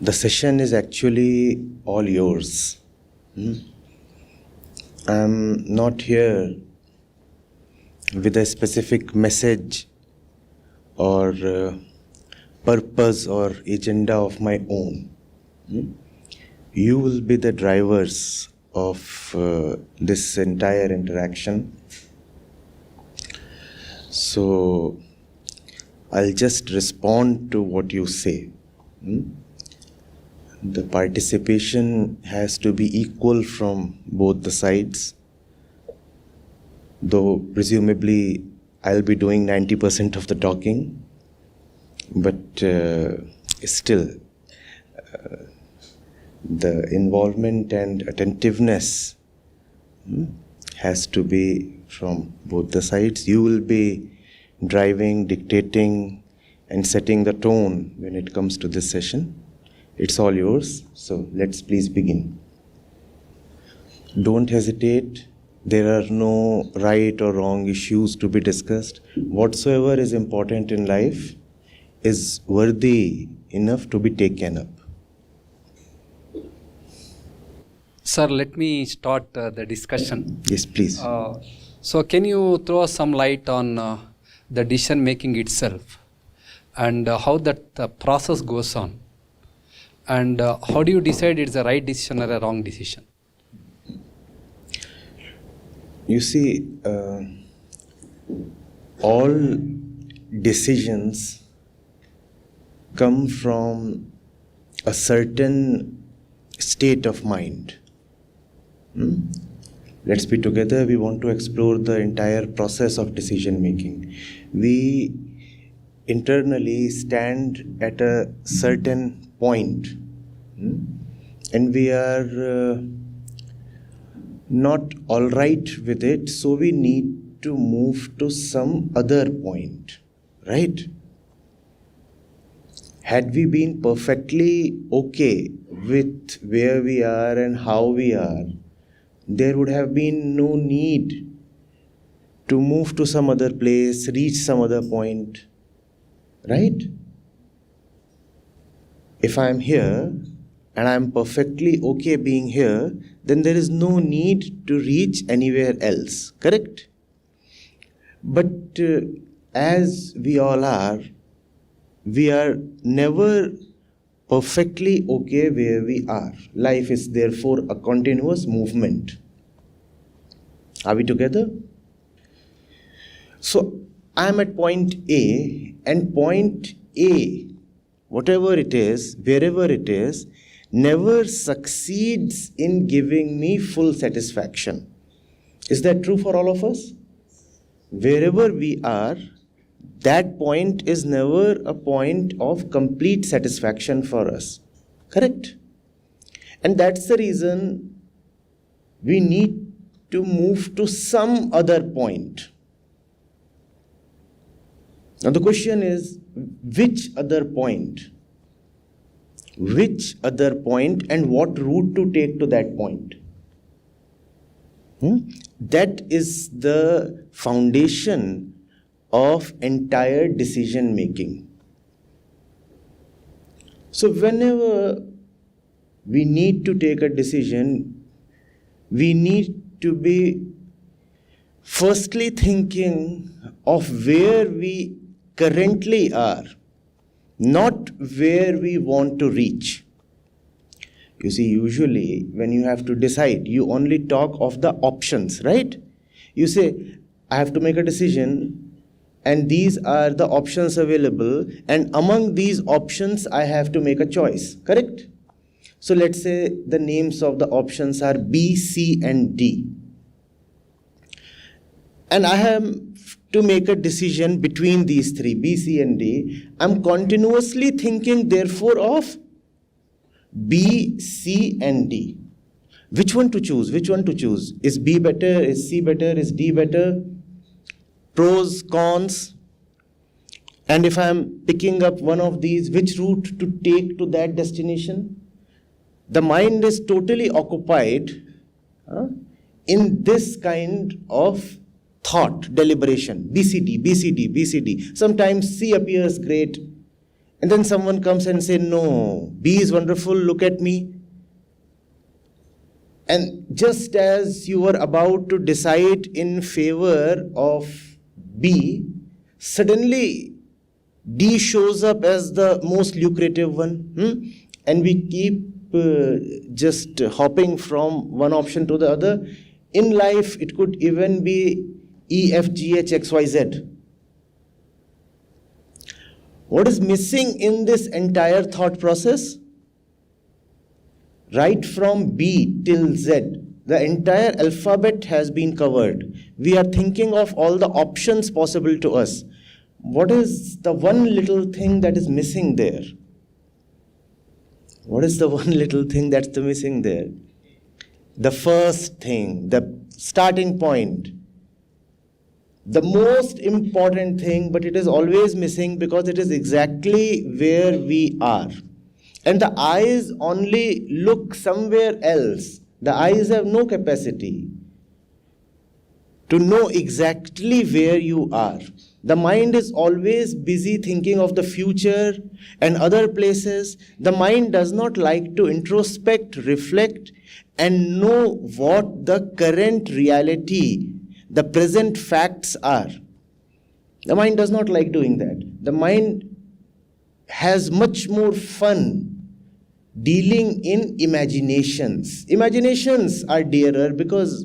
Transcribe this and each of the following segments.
The session is actually all yours. I'm not here with a specific message or purpose or agenda of my own. You will be the drivers of this entire interaction. So I'll just respond to what you say. The participation has to be equal from both the sides, though presumably I'll be doing 90% of the talking, but still the involvement and attentiveness has to be from both the sides. You will be driving, dictating, and setting the tone when it comes to this session. It's all yours, so let's please begin. Don't hesitate. There are no right or wrong issues to be discussed. Whatsoever is important in life is worthy enough to be taken up. Sir, let me start the discussion. Yes, please. So can you throw some light on the decision making itself and how that process goes on? And how do you decide it's a right decision or a wrong decision? You see, all decisions come from a certain state of mind. Let's be together. We want to explore the entire process of decision making. We internally stand at a certain point, and we are not all right with it, so we need to move to some other point, right? Had we been perfectly okay with where we are and how we are, there would have been no need to move to some other place, reach some other point, right? If I am here and I am perfectly okay being here, then there is no need to reach anywhere else, correct? But as we all are, we are never perfectly okay where we are. Life is therefore a continuous movement. Are we together? So I am at point A, and point A, whatever it is, wherever it is, never succeeds in giving me full satisfaction. Is that true for all of us? Wherever we are, that point is never a point of complete satisfaction for us. Correct? And that's the reason we need to move to some other point. Now the question is, which other point? Which other point and what route to take to that point? That is the foundation of entire decision making. So whenever we need to take a decision, we need to be firstly thinking of where we currently are, not where we want to reach. You see, usually when you have to decide, you only talk of the options, right? You say, I have to make a decision, and these are the options available, and among these options, I have to make a choice, correct? So let's say the names of the options are B, C, and D. And I have to make a decision between these three, B, C, and D. I'm continuously thinking, therefore, of B, C, and D. Which one to choose? Which one to choose? Is B better? Is C better? Is D better? Pros, cons. And if I'm picking up one of these, which route to take to that destination? The mind is totally occupied in this kind of thought, deliberation, BCD, BCD, BCD. Sometimes C appears great, And then someone comes and say, no, B is wonderful, look at me. And just as you were about to decide in favor of B, suddenly D shows up as the most lucrative one. And we keep just hopping from one option to the other. In life, it could even be E, F, G, H, X, Y, Z. What is missing in this entire thought process? Right from B till Z, the entire alphabet has been covered. We are thinking of all the options possible to us. What is the one little thing that is missing there? What is the one little thing that's missing there? The first thing, the starting point. The most important thing, but it is always missing because it is exactly where we are. And the eyes only look somewhere else. The eyes have no capacity to know exactly where you are. The mind is always busy thinking of the future and other places. The mind does not like to introspect, reflect, and know what the current reality, the present facts are. The mind does not like doing that. The mind has much more fun dealing in imaginations. Imaginations are dearer because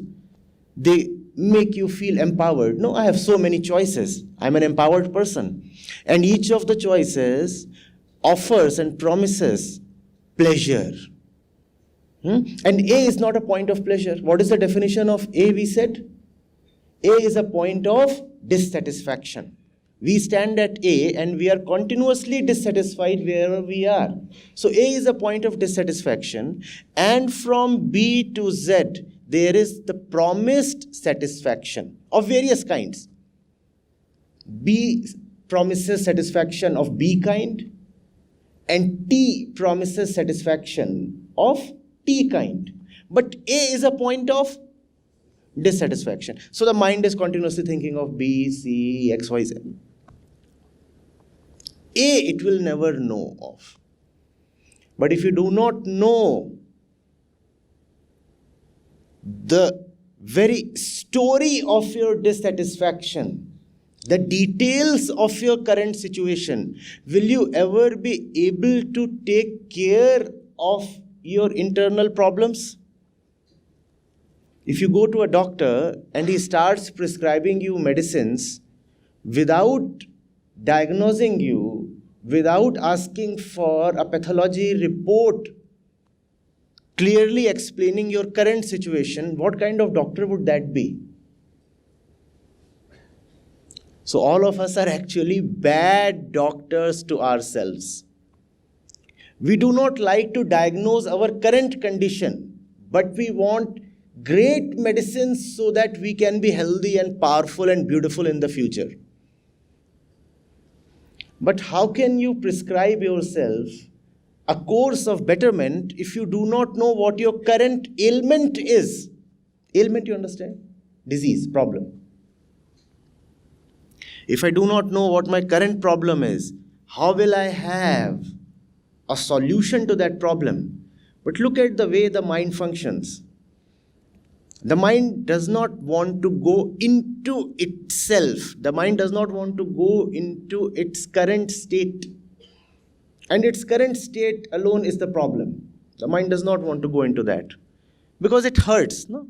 they make you feel empowered. No, I have so many choices. I'm an empowered person. And each of the choices offers and promises pleasure. And A is not a point of pleasure. What is the definition of A, we said? A is a point of dissatisfaction. We stand at A and we are continuously dissatisfied wherever we are. So A is a point of dissatisfaction, and from B to Z, there is the promised satisfaction of various kinds. B promises satisfaction of B kind, and T promises satisfaction of T kind. But A is a point of dissatisfaction. So the mind is continuously thinking of B, C, X, Y, Z. A, it will never know of. But if you do not know the very story of your dissatisfaction, the details of your current situation, will you ever be able to take care of your internal problems? If you go to a doctor and he starts prescribing you medicines without diagnosing you, without asking for a pathology report clearly explaining your current situation, what kind of doctor would that be? So all of us are actually bad doctors to ourselves. We do not like to diagnose our current condition, but we want great medicines so that we can be healthy and powerful and beautiful in the future. But how can you prescribe yourself a course of betterment if you do not know what your current ailment is? Ailment, you understand? Disease, problem. If I do not know what my current problem is, how will I have a solution to that problem? But look at the way the mind functions. The mind does not want to go into itself. The mind does not want to go into its current state. And its current state alone is the problem. The mind does not want to go into that. Because it hurts, no?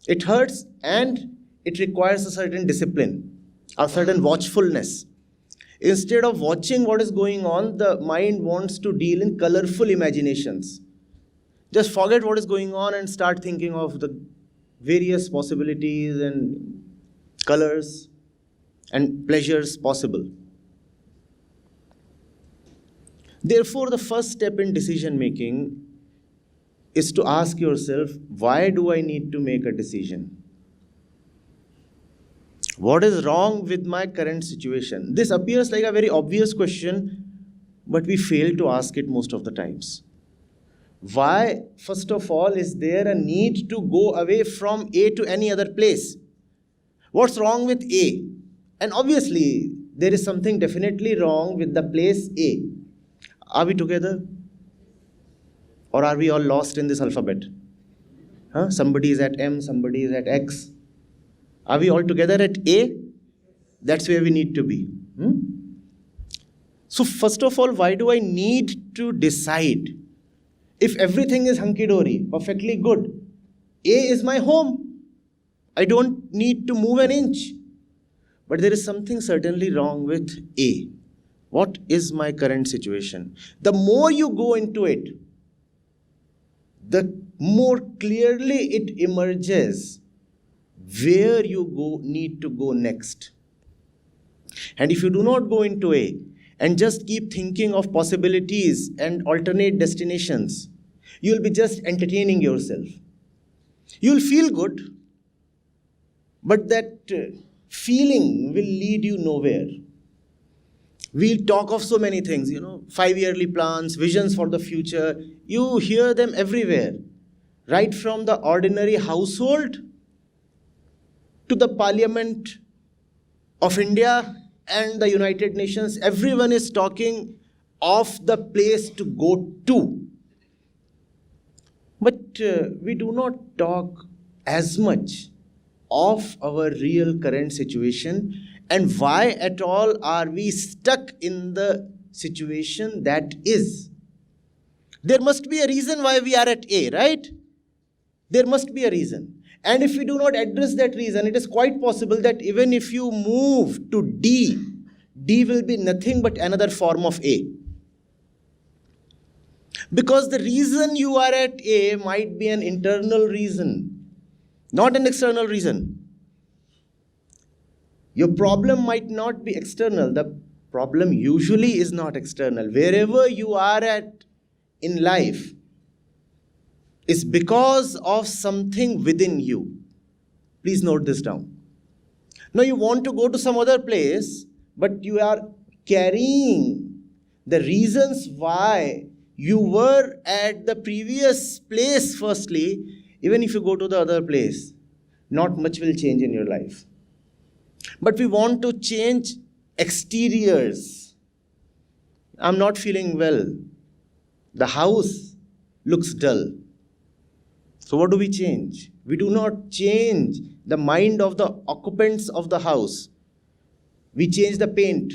It hurts and it requires a certain discipline, a certain watchfulness. Instead of watching what is going on, the mind wants to deal in colorful imaginations. Just forget what is going on and start thinking of the various possibilities and colors and pleasures possible. Therefore, the first step in decision making is to ask yourself, why do I need to make a decision? What is wrong with my current situation? This appears like a very obvious question, but we fail to ask it most of the times. Why, first of all, is there a need to go away from A to any other place? What's wrong with A? And obviously, there is something definitely wrong with the place A. Are we together? Or are we all lost in this alphabet? Somebody is at M, somebody is at X. Are we all together at A? That's where we need to be. So first of all, why do I need to decide? If everything is hunky-dory, perfectly good, A is my home. I don't need to move an inch. But there is something certainly wrong with A. What is my current situation? The more you go into it, the more clearly it emerges where you need to go next. And if you do not go into A and just keep thinking of possibilities and alternate destinations, you'll be just entertaining yourself. You'll feel good, but that feeling will lead you nowhere. We'll talk of so many things, 5-yearly plans, visions for the future. You hear them everywhere, right from the ordinary household to the Parliament of India and the United Nations. Everyone is talking of the place to go to. But we do not talk as much of our real current situation, and why at all are we stuck in the situation that is. There must be a reason why we are at A, right? There must be a reason. And if we do not address that reason, it is quite possible that even if you move to D, D will be nothing but another form of A. Because the reason you are at A might be an internal reason, not an external reason. Your problem might not be external. The problem usually is not external. Wherever you are at in life is because of something within you. Please note this down. Now you want to go to some other place, but you are carrying the reasons why you were at the previous place firstly. Even if you go to the other place, not much will change in your life. But we want to change exteriors. I'm not feeling well. The house looks dull. So what do we change? We do not change the mind of the occupants of the house. We change the paint.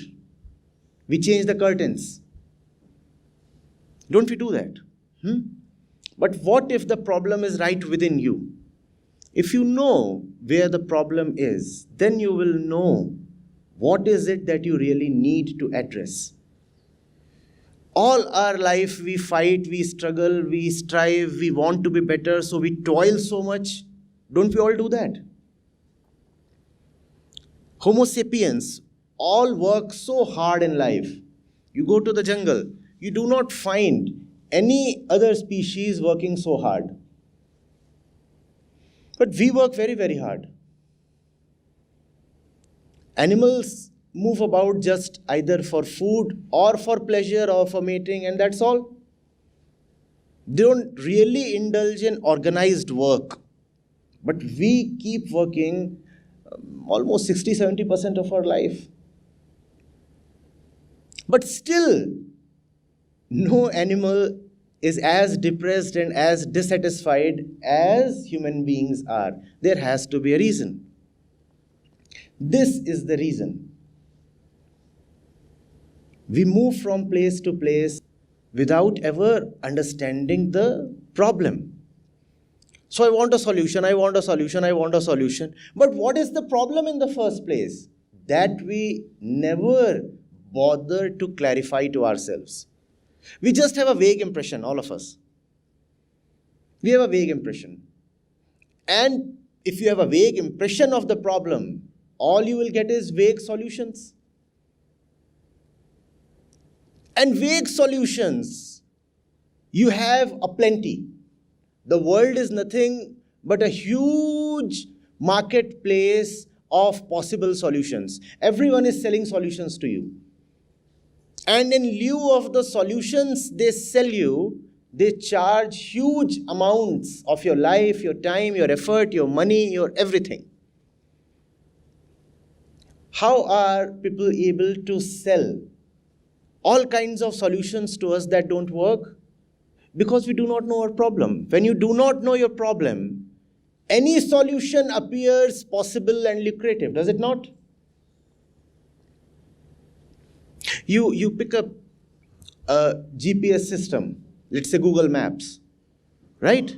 We change the curtains. Don't we do that? But what if the problem is right within you? If you know where the problem is, then you will know what is it that you really need to address. All our life we fight, we struggle, we strive, we want to be better, so we toil so much. Don't we all do that? Homo sapiens all work so hard in life. You go to the jungle, you do not find any other species working so hard. But we work very, very hard. Animals move about just either for food or for pleasure or for mating, and that's all. They don't really indulge in organized work. But we keep working almost 60-70% of our life. But still, no animal is as depressed and as dissatisfied as human beings are. There has to be a reason. This is the reason. We move from place to place without ever understanding the problem. So I want a solution, I want a solution, I want a solution. But what is the problem in the first place? That we never bother to clarify to ourselves. We just have a vague impression, all of us. We have a vague impression. And if you have a vague impression of the problem, all you will get is vague solutions. And vague solutions, you have aplenty. The world is nothing but a huge marketplace of possible solutions. Everyone is selling solutions to you. And in lieu of the solutions they sell you, they charge huge amounts of your life, your time, your effort, your money, your everything. How are people able to sell all kinds of solutions to us that don't work? Because we do not know our problem. When you do not know your problem, any solution appears possible and lucrative, does it not? You pick up a GPS system, let's say Google Maps, right?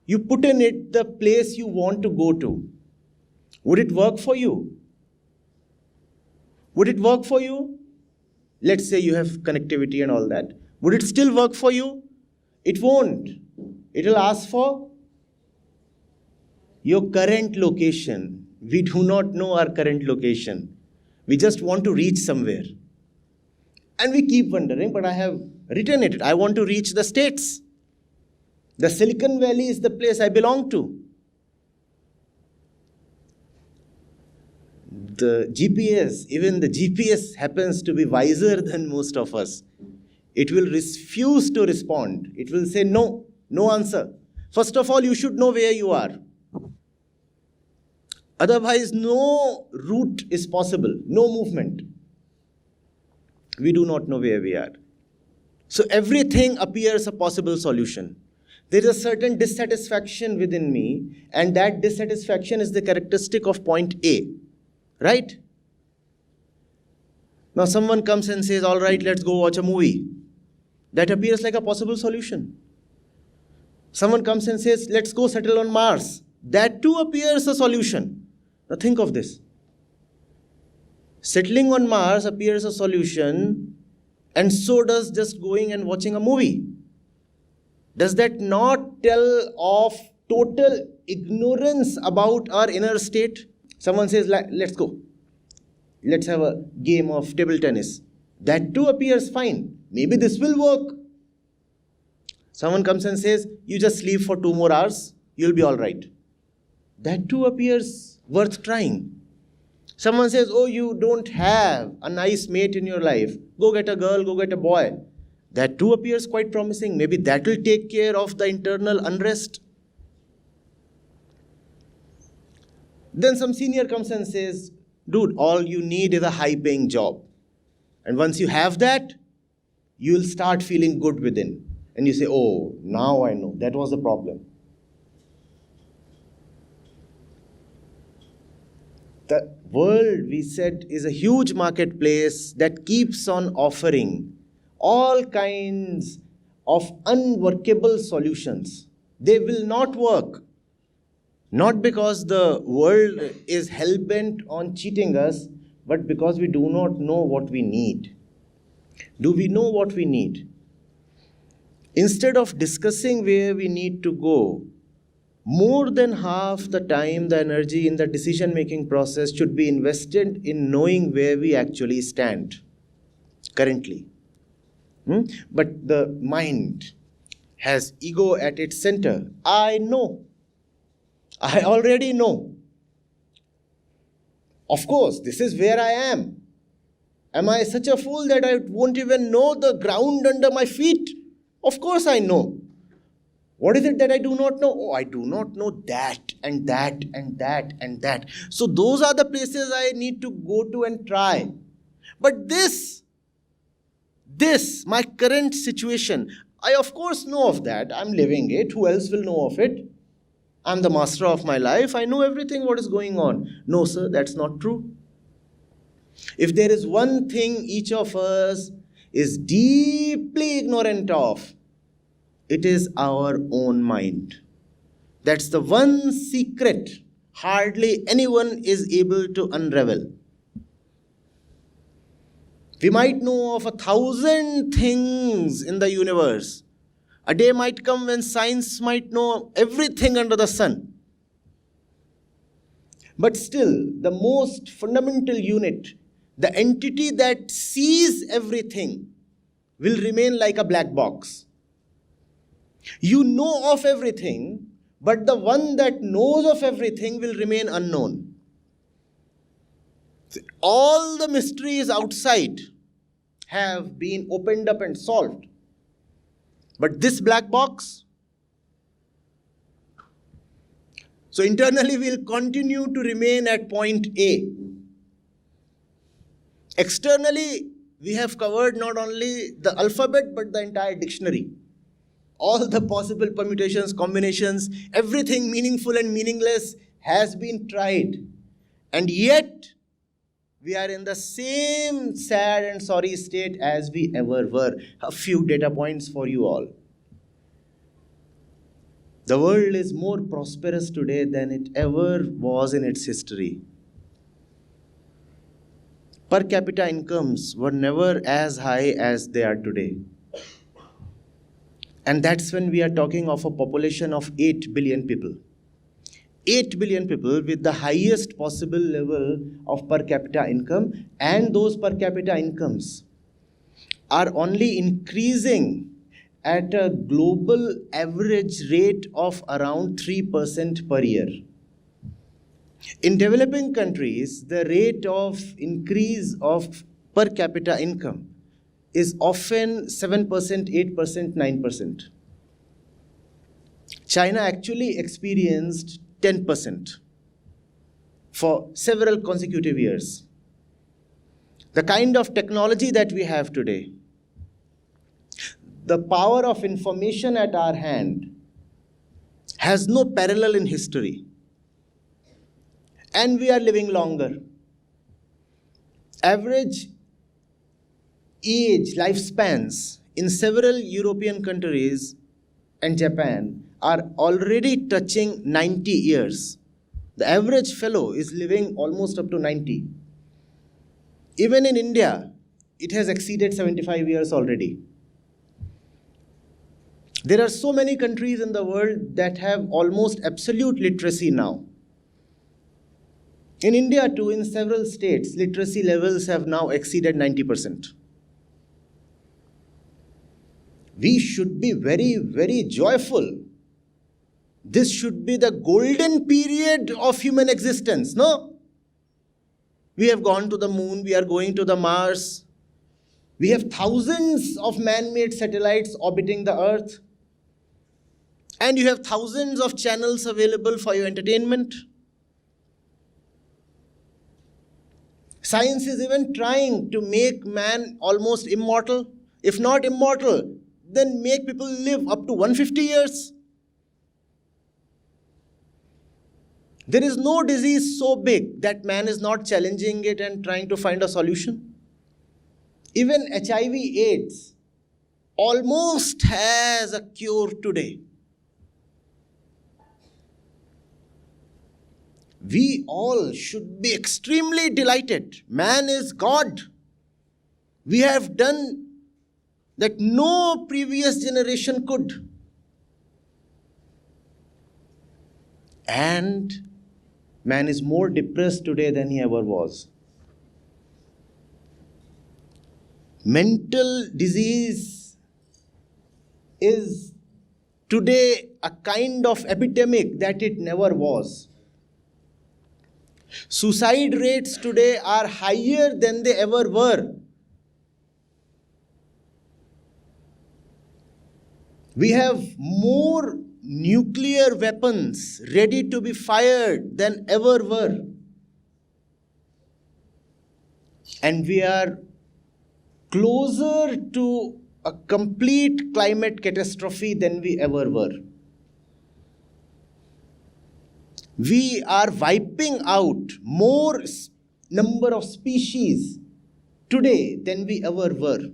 You put in it the place you want to go to. Would it work for you? Would it work for you? Let's say you have connectivity and all that. Would it still work for you? It won't. It will ask for your current location. We do not know our current location. We just want to reach somewhere. And we keep wondering, but I have written it. I want to reach the States. The Silicon Valley is the place I belong to. The GPS, even the GPS happens to be wiser than most of us. It will refuse to respond. It will say no, no answer. First of all, you should know where you are. Otherwise, no route is possible, no movement. We do not know where we are. So everything appears a possible solution. There is a certain dissatisfaction within me, and that dissatisfaction is the characteristic of point A. Right? Now someone comes and says, all right, let's go watch a movie. That appears like a possible solution. Someone comes and says, let's go settle on Mars. That too appears a solution. Now think of this. Settling on Mars appears a solution, and so does just going and watching a movie. Does that not tell of total ignorance about our inner state? Someone says, let's go. Let's have a game of table tennis. That too appears fine. Maybe this will work. Someone comes and says, you just sleep for 2 more hours, you'll be all right. That too appears worth trying. Someone says, oh, you don't have a nice mate in your life. Go get a girl, go get a boy. That too appears quite promising. Maybe that will take care of the internal unrest. Then some senior comes and says, dude, all you need is a high-paying job. And once you have that, you'll start feeling good within. And you say, oh, now I know. That was the problem. The world, we said, is a huge marketplace that keeps on offering all kinds of unworkable solutions. They will not work. Not because the world is hell-bent on cheating us, but because we do not know what we need. Do we know what we need? Instead of discussing where we need to go, more than half the time, the energy in the decision-making process should be invested in knowing where we actually stand currently. But the mind has ego at its center. I know. I already know. Of course, this is where I am. Am I such a fool that I won't even know the ground under my feet? Of course I know. What is it that I do not know? Oh, I do not know that and that and that and that. So those are the places I need to go to and try. But this, my current situation, I of course know of that. I'm living it. Who else will know of it? I'm the master of my life. I know everything what is going on. No, sir, that's not true. If there is one thing each of us is deeply ignorant of, it is our own mind. That's the one secret hardly anyone is able to unravel. We might know of 1,000 things in the universe. A day might come when science might know everything under the sun. But still, the most fundamental unit, the entity that sees everything, will remain like a black box. You know of everything, but the one that knows of everything will remain unknown. All the mysteries outside have been opened up and solved. But this black box, so internally we'll continue to remain at point A. Externally, we have covered not only the alphabet but the entire dictionary. All the possible permutations, combinations, everything meaningful and meaningless has been tried. And yet, we are in the same sad and sorry state as we ever were. A few data points for you all. The world is more prosperous today than it ever was in its history. Per capita incomes were never as high as they are today. And that's when we are talking of a population of 8 billion people. 8 billion people with the highest possible level of per capita income, and those per capita incomes are only increasing at a global average rate of around 3% per year. In developing countries, the rate of increase of per capita income is often 7%, 8%, 9%. China actually experienced 10% for several consecutive years. The kind of technology that we have today, the power of information at our hand, has no parallel in history. And we are living longer. Average age, lifespans in several European countries and Japan are already touching 90 years. The average fellow is living almost up to 90. Even in India, it has exceeded 75 years already. There are so many countries in the world that have almost absolute literacy now. In India too, in several states, literacy levels have now exceeded 90%. We should be very, very joyful. This should be the golden period of human existence, no? We have gone to the moon, we are going to the Mars. We have thousands of man-made satellites orbiting the Earth. And you have thousands of channels available for your entertainment. Science is even trying to make man almost immortal. If not immortal, then make people live up to 150 years. There is no disease so big that man is not challenging it and trying to find a solution. Even HIV/AIDS almost has a cure today. We all should be extremely delighted. Man is God. We have done that no previous generation could. And man is more depressed today than he ever was. Mental disease is today a kind of epidemic that it never was. Suicide rates today are higher than they ever were. We have more nuclear weapons ready to be fired than ever were. And we are closer to a complete climate catastrophe than we ever were. We are wiping out more number of species today than we ever were.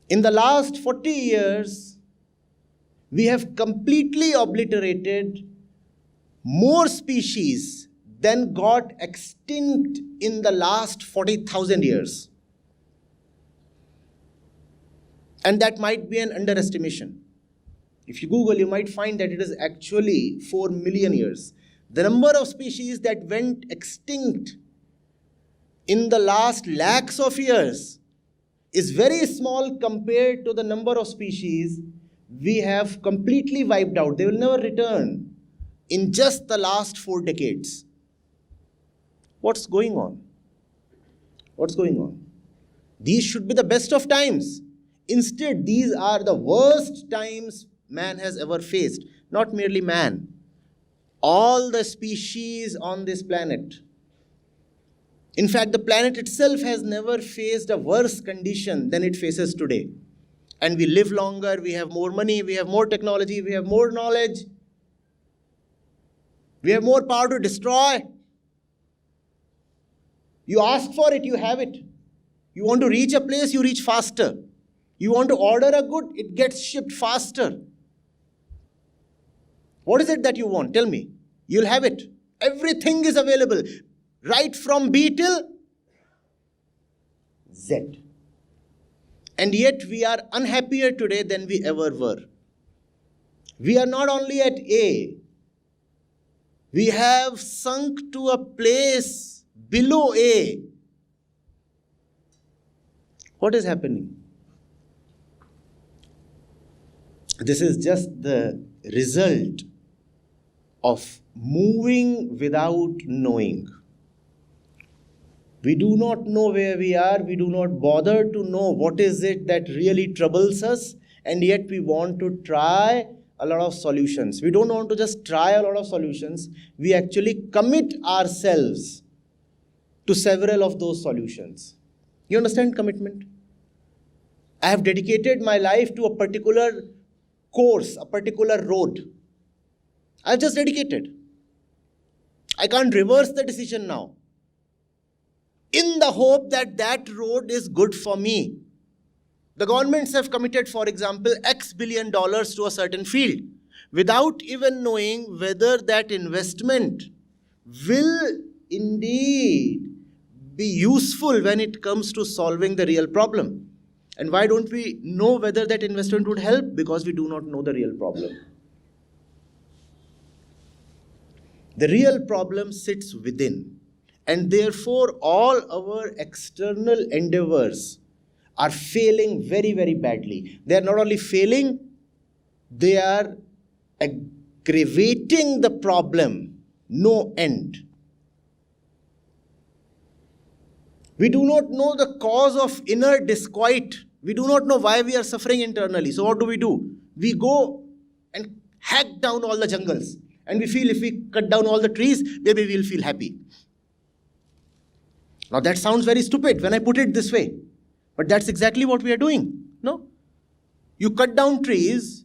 In the last 40 years, we have completely obliterated more species than got extinct in the last 40,000 years. And that might be an underestimation. If you Google, you might find that it is actually 4 million years. The number of species that went extinct in the last lakhs of years is very small compared to the number of species we have completely wiped out. They will never return in just the last 4 decades. What's going on? What's going on? These should be the best of times. Instead, these are the worst times man has ever faced. Not merely man. All the species on this planet. In fact, the planet itself has never faced a worse condition than it faces today. And we live longer, we have more money, we have more technology, we have more knowledge, we have more power to destroy. You ask for it, you have it. You want to reach a place, you reach faster. You want to order a good, it gets shipped faster. What is it that you want? Tell me. You'll have it. Everything is available. Right from B till Z. And yet we are unhappier today than we ever were. We are not only at A, we have sunk to a place below A. What is happening? This is just the result of moving without knowing. We do not know where we are. We do not bother to know what is it that really troubles us. And yet we want to try a lot of solutions. We don't want to just try a lot of solutions. We actually commit ourselves to several of those solutions. You understand commitment? I have dedicated my life to a particular course, a particular road. I've just dedicated. I can't reverse the decision now, in the hope that that road is good for me. The governments have committed, for example, X billion dollars to a certain field without even knowing whether that investment will indeed be useful when it comes to solving the real problem. And why don't we know whether that investment would help? Because we do not know the real problem. The real problem sits within. And therefore, all our external endeavors are failing very, very badly. They are not only failing, they are aggravating the problem, no end. We do not know the cause of inner disquiet. We do not know why we are suffering internally. So what do? We go and hack down all the jungles. And we feel if we cut down all the trees, maybe we'll feel happy. Now that sounds very stupid when I put it this way. But that's exactly what we are doing. No? You cut down trees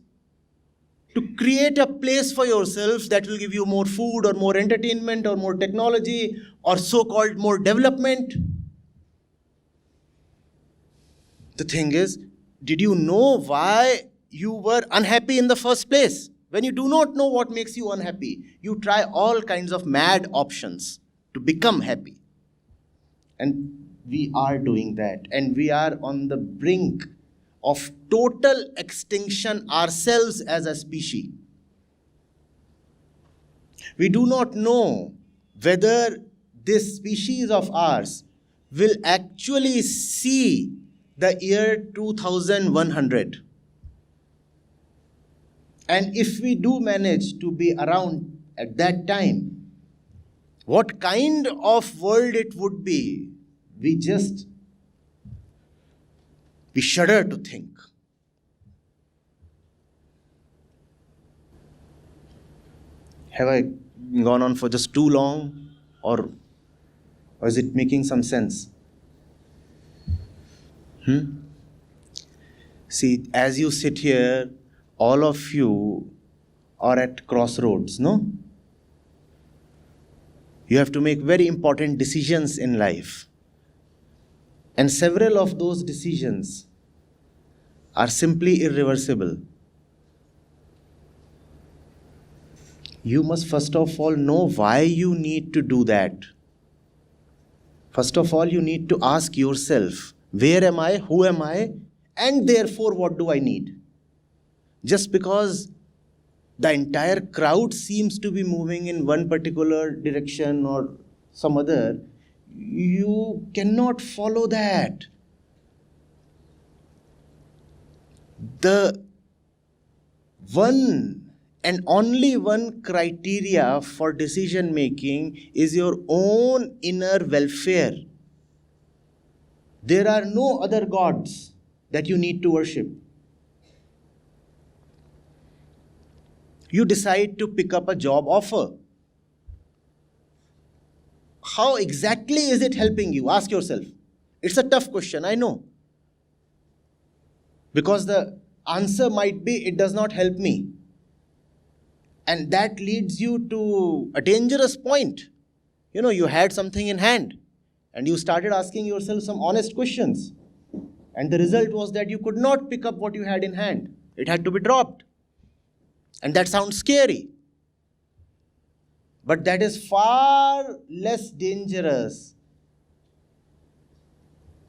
to create a place for yourself that will give you more food or more entertainment or more technology or so-called more development. The thing is, did you know why you were unhappy in the first place? When you do not know what makes you unhappy, you try all kinds of mad options to become happy. And we are doing that. And we are on the brink of total extinction ourselves as a species. We do not know whether this species of ours will actually see the year 2100. And if we do manage to be around at that time, what kind of world it would be, we shudder to think. Have I gone on for just too long, or is it making some sense? See, as you sit here, all of you are at crossroads, no? You have to make very important decisions in life. And several of those decisions are simply irreversible. You must first of all know why you need to do that. First of all, you need to ask yourself, where am I, who am I, and therefore what do I need? Just because the entire crowd seems to be moving in one particular direction or some other, you cannot follow that. The one and only one criteria for decision making is your own inner welfare. There are no other gods that you need to worship. You decide to pick up a job offer. how exactly is it helping you? Ask yourself. It's a tough question, I know. Because the answer might be, it does not help me. And that leads you to a dangerous point. You had something in hand and you started asking yourself some honest questions. And the result was that you could not pick up what you had in hand. It had to be dropped. And that sounds scary. But that is far less dangerous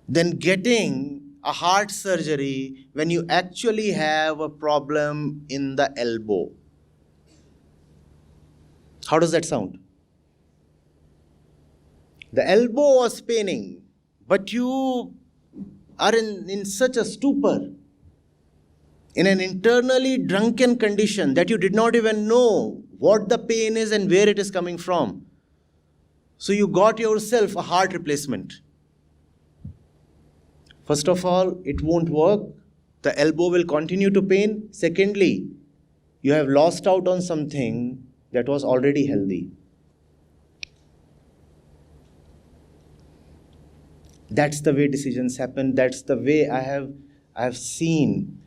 than getting a heart surgery when you actually have a problem in the elbow. How does that sound? The elbow was paining, but you are in such a stupor, in an internally drunken condition that you did not even know what the pain is and where it is coming from. So you got yourself a heart replacement. First of all, it won't work. The elbow will continue to pain. Secondly, you have lost out on something that was already healthy. That's the way decisions happen. That's the way I have seen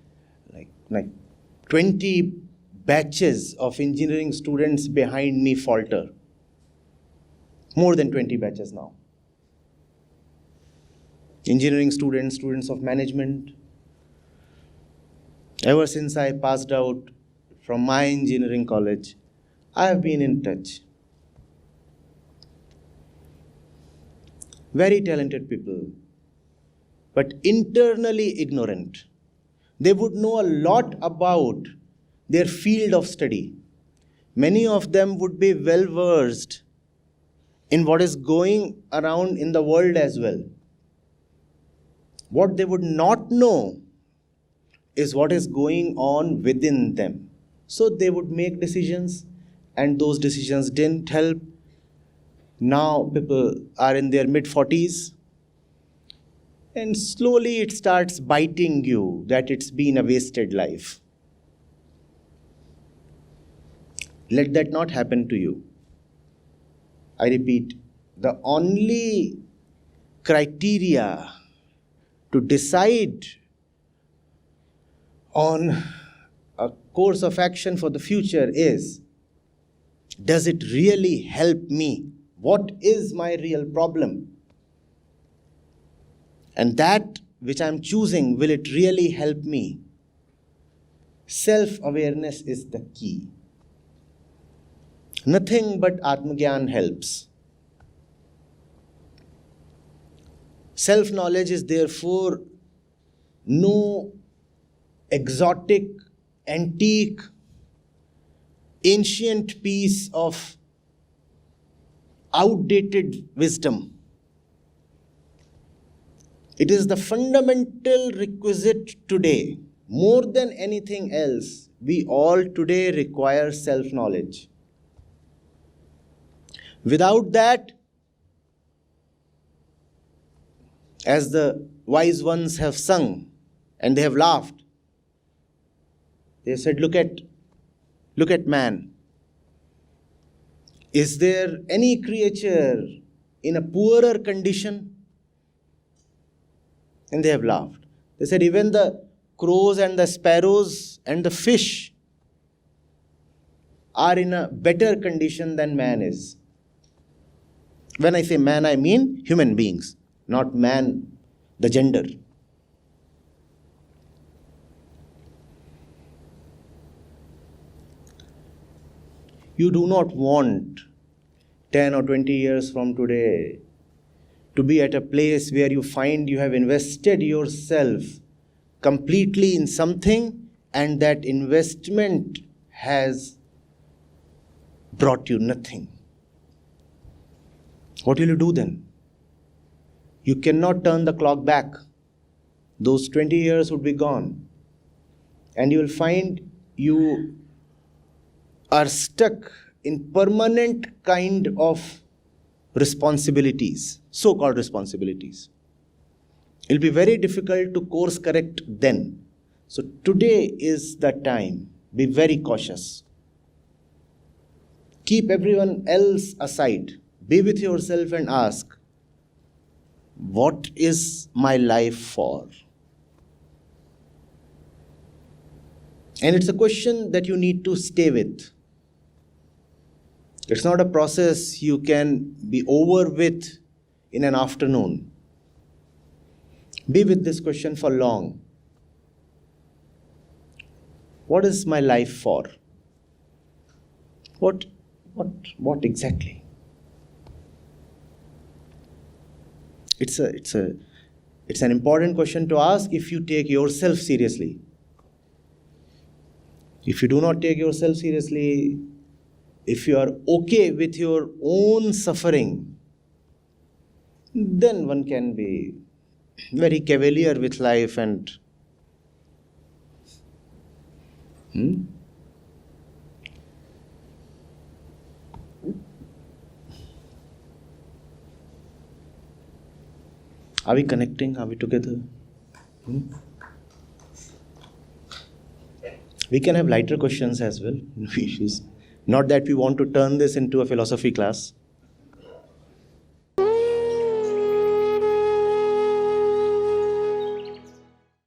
like 20 batches of engineering students behind me falter. More than 20 batches now. Engineering students, students of management. Ever since I passed out from my engineering college, I have been in touch. Very talented people, but internally ignorant. They would know a lot about their field of study. Many of them would be well versed in what is going around in the world as well. What they would not know is what is going on within them. So they would make decisions, and those decisions didn't help. Now people are in their mid-40s, and slowly it starts biting you that it's been a wasted life. Let that not happen to you. I repeat, the only criteria to decide on a course of action for the future is, does it really help me? What is my real problem? And that which I'm choosing, will it really help me? Self-awareness is the key. Nothing but Atmagyan helps. Self-knowledge is therefore no exotic, antique, ancient piece of outdated wisdom. It is the fundamental requisite today. More than anything else, we all today require self-knowledge. Without that, as the wise ones have sung and they have laughed, they said, look at man. Is there any creature in a poorer condition? And they have laughed. They said, even the crows and the sparrows and the fish are in a better condition than man is. When I say man, I mean human beings, not man, the gender. You do not want 10 or 20 years from today to be at a place where you find you have invested yourself completely in something and that investment has brought you nothing. What will you do then? You cannot turn the clock back. Those 20 years would be gone. And you will find you are stuck in permanent kind of responsibilities, so-called responsibilities. It will be very difficult to course correct then. So today is the time. Be very cautious. Keep everyone else aside. Be with yourself and ask, what is my life for? And it's a question that you need to stay with. It's not a process you can be over with in an afternoon. Be with this question for long. What is my life for? What exactly? It's an important question to ask if you take yourself seriously. If you do not take yourself seriously, if you are okay with your own suffering, then one can be very cavalier with life and Are we connecting? Are we together? We can have lighter questions as well. Not that we want to turn this into a philosophy class.